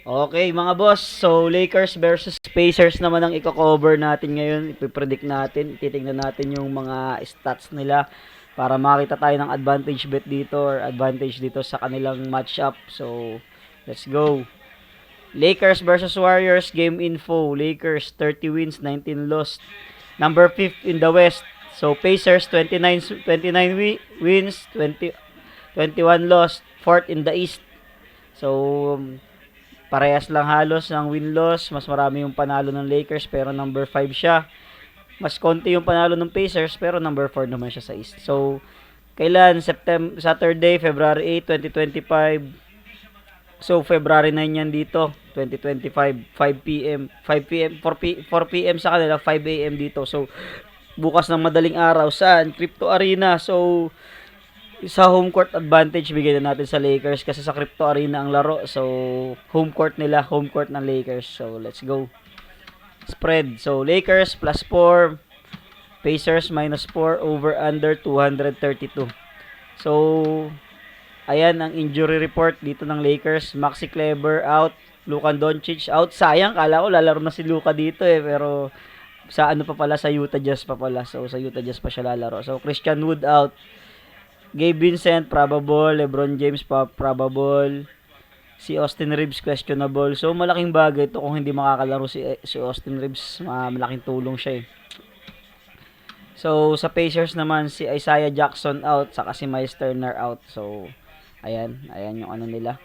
Okay, mga boss. So, Lakers versus Pacers naman ang i-cover natin ngayon. Ipipredict natin. Titingnan natin yung mga stats nila para makita tayo ng advantage bet dito or advantage dito sa kanilang matchup. So, let's go. Lakers versus Warriors game info. Lakers 30 wins, 19 lost. Number 5 in the West. So, Pacers 29 wins, 21 lost. Fourth in the East. So, parehas lang halos ng win-loss. Mas marami yung panalo ng Lakers pero number 5 siya. Mas konti yung panalo ng Pacers pero number 4 naman siya sa East. So, kailan? Saturday, February 8, 2025. So, February 9 yan dito. 2025, 5 p.m. 5 p.m. 4 p.m. sa kanila, 5 a.m. dito. So, bukas ng madaling araw. Saan? Crypto Arena. So, sa home court advantage bigyan na natin sa Lakers kasi sa Crypto Arena ang laro. So, home court nila, home court ng Lakers. So, let's go. Spread. So, Lakers plus 4, Pacers minus 4, over under 232. So, ayan ang injury report dito ng Lakers. Maxi Kleber out, Luka Doncic out. Sayang, kala ko lalaro na si Luka dito pero sa ano pa pala, sa Utah Jazz pa pala. So, sa Utah Jazz pa siya lalaro. So, Christian Wood out. Gabe Vincent, probable. LeBron James, probable. Si Austin Reeves, questionable. So, malaking bagay ito kung hindi makakalaro si Austin Reeves. Malaking tulong siya So, sa Pacers naman, si Isaiah Jackson out, saka si Miles Turner out. So, ayan yung ano nila.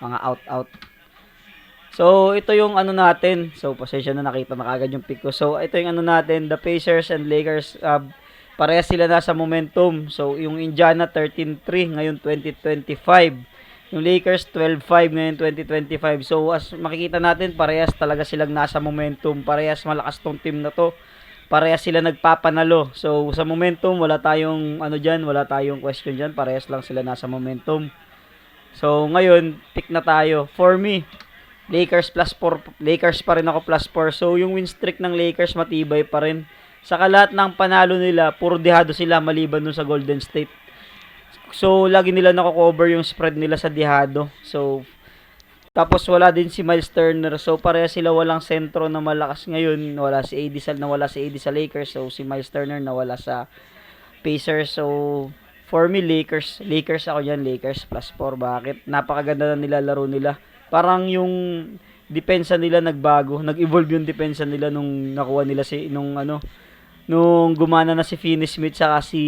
Mga out. So, ito yung ano natin. So, pasensya na, nakita na kagad yung pick ko. So, ito yung ano natin. The Pacers and Lakers, parehas sila nasa momentum. So, yung Indiana 13-3 ngayon 2025. Yung Lakers 12-5 ngayon 2025. So, as makikita natin, parehas talaga silang nasa momentum. Parehas malakas tong team na to. Parehas sila nagpapanalo. So, sa momentum, wala tayong ano dyan, wala tayong question dyan. Parehas lang sila nasa momentum. So, ngayon, pick na tayo. For me, Lakers plus 4. Lakers pa rin ako plus 4. So, yung win streak ng Lakers matibay pa rin. Saka lahat ng panalo nila, puro dihado sila maliban dun sa Golden State. So, lagi nila nako-cover yung spread nila sa dihado. So, tapos wala din si Miles Turner. So, pareha sila walang sentro na malakas ngayon. Wala si AD sa Lakers. So, si Miles Turner nawala sa Pacers. So, for me, Lakers ako dyan. Lakers plus 4. Bakit? Napakaganda na nilalaro nila. Parang yung depensa nila nagbago. Nag-evolve yung depensa nila nung nakuha nila nung gumana na si Finney Smith saka si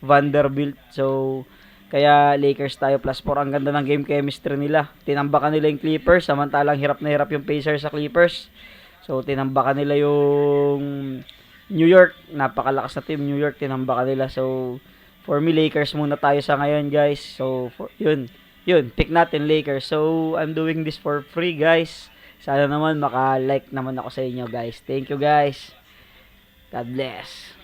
Vanderbilt. So, kaya Lakers tayo plus 4. Ang ganda ng game chemistry nila. Tinambakan nila yung Clippers, samantalang hirap na hirap yung Pacers sa Clippers. So, tinambakan nila yung New York. Napakalakas na team New York, tinambakan nila. So, for me, Lakers muna tayo sa ngayon, guys. So, yun, pick natin Lakers. So, I'm doing this for free, guys. Sana naman maka-like naman ako sa inyo, guys. Thank you, guys. God bless.